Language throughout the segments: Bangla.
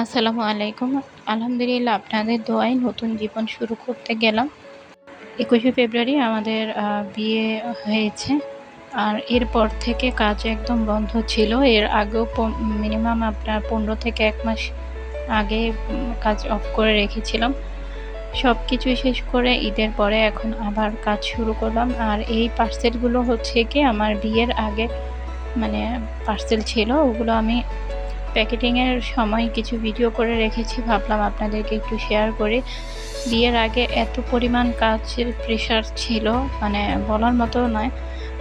আসসালামু আলাইকুম। আলহামদুলিল্লাহ আপনাদের দোয়ায় নতুন জীবন শুরু করতে গেলাম। ২১শে ফেব্রুয়ারি আমাদের বিয়ে হয়েছে। আর এরপর থেকে কাজ একদম বন্ধ ছিল। এর আগেও মিনিমাম আপনার ১৫ থেকে ১ মাস আগে কাজ অফ করে রেখেছিলাম। সবকিছু শেষ করে ঈদের পরে এখন আবার কাজ শুরু করলাম। আর এই পার্সেলগুলো হচ্ছে কি আমার বিয়ের আগে মানে পার্সেল ছিল। ওগুলো আমি প্যাকেটিংয়ের সময় কিছু ভিডিও করে রেখেছি, ভাবলাম আপনাদেরকে একটু শেয়ার করি। বিয়ের আগে এত পরিমাণ কাজের প্রেশার ছিল, মানে বলার মতো নয়।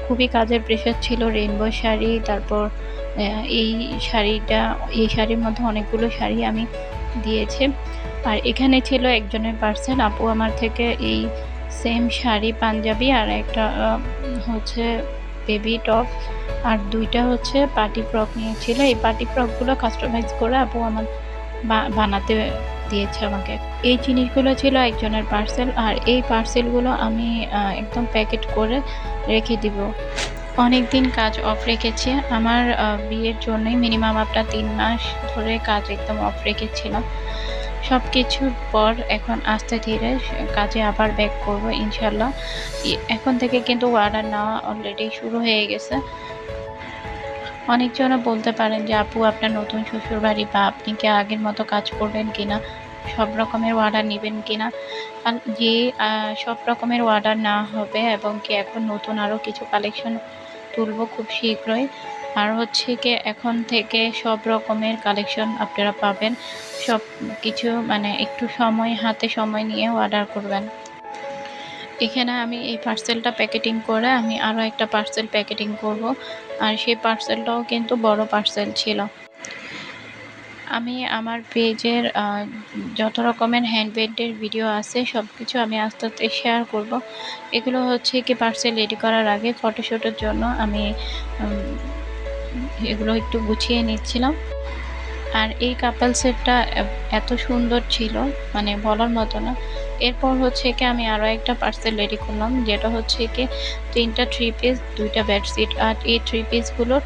খুবই কাজের প্রেশার ছিল। রেইনবো শাড়ি, তারপর এই শাড়িটা, এই শাড়ির মধ্যে অনেকগুলো শাড়ি আমি দিয়েছি। আর এখানে ছিল একজনের পার্সেল। আপু আমার থেকে এই সেম শাড়ি, পাঞ্জাবি আর একটা হচ্ছে বেবি টপ আর ২টা হচ্ছে পার্টি ফ্রক নিয়েছিল। এই পার্টি ফ্রকগুলো কাস্টমাইজ করে আপু আমার বানাতে দিয়েছে আমাকে। এই জিনিসগুলো ছিল একজনের পার্সেল। আর এই পার্সেলগুলো আমি একদম প্যাকেট করে রেখে দিব। অনেক দিন কাজ অফ রেখেছি। আমার বিয়ের জন্যই মিনিমাম আপনার ৩ মাস ধরে কাজ একদম অফ রেখেছিলাম। সব কিছুর পর এখন আস্তে ধীরে কাজে আবার ব্যাক করব ইনশাল্লাহ। এখন থেকে কিন্তু অর্ডার নেওয়া অলরেডি শুরু হয়ে গেছে। অনেকজনে বলতে পারেন যে আপু আপনার নতুন শ্বশুরবাড়ি, বা আপনি কি আগের মতো কাজ করবেন কিনা, সব রকমের অর্ডার নেবেন কিনা। যে সব রকমের অর্ডার নেওয়া হবে, এবং কি এখন নতুন আরও কিছু কালেকশন তুলব খুব শীঘ্রই। আর হচ্ছে কি এখন থেকে সব রকমের কালেকশন আপনারা পাবেন। সব কিছু মানে একটু হাতে সময় নিয়ে অর্ডার করবেন। এখানে আমি এই পার্সেলটা প্যাকেটিং করে আমি আরও একটা পার্সেল প্যাকেটিং করব। আর সেই পার্সেলটাও কিন্তু বড় পার্সেল ছিল। আমি আমার পেজের যত রকমের হ্যান্ডমেডের ভিডিও আছে সব কিছু আমি আস্তে আস্তে শেয়ার করব। এগুলো হচ্ছে কি পার্সেল রেডি করার আগে ফটোশ্যুটের জন্য আমি এগুলো একটু গুছিয়ে নিচ্ছিলাম। আর এই কাপল সেটটা এত সুন্দর ছিল, মানে বলার মতো না। এরপর হচ্ছে কি আমি আরও একটা পার্সেল রেডি করলাম, যেটা হচ্ছে কি 3টা 3 পিস, 2টা বেডশিট। আর এই 3 পিসগুলোর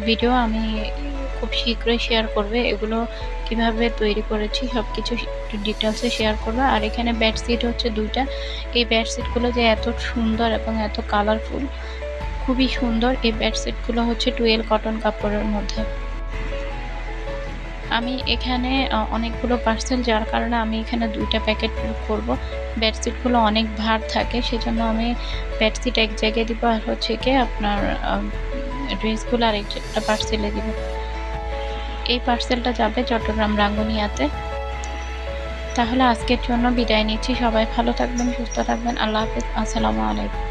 ভিডিও আমি খুব শীঘ্রই শেয়ার করবে। এগুলো কিভাবে তৈরি করেছি সব কিছু একটু ডিটেলসে শেয়ার করবে। আর এখানে বেডশিট হচ্ছে 2টা। এই বেডশিটগুলো যে এত সুন্দর এবং এত কালারফুল, খুবই সুন্দর। এই বেডশিটগুলো হচ্ছে টুয়েল কটন কাপড়ের মধ্যে। আমি এখানে অনেকগুলো পার্সেল, যার কারণে আমি এখানে 2টা প্যাকেট করব। বেডশিটগুলো অনেক ভার থাকে, সেজন্য আমি বেডশিট এক জায়গায় দিব, আর হচ্ছে কি আপনার ড্রেসগুলো আর একটা পার্সেলে দিব। এই পার্সেলটা যাবে চট্টগ্রাম রাঙ্গুনিয়াতে। তাহলে আজকের জন্য বিদায় নিচ্ছি। সবাই ভালো থাকবেন, সুস্থ থাকবেন। আল্লাহ হাফেজ। আসসালামু আলাইকুম।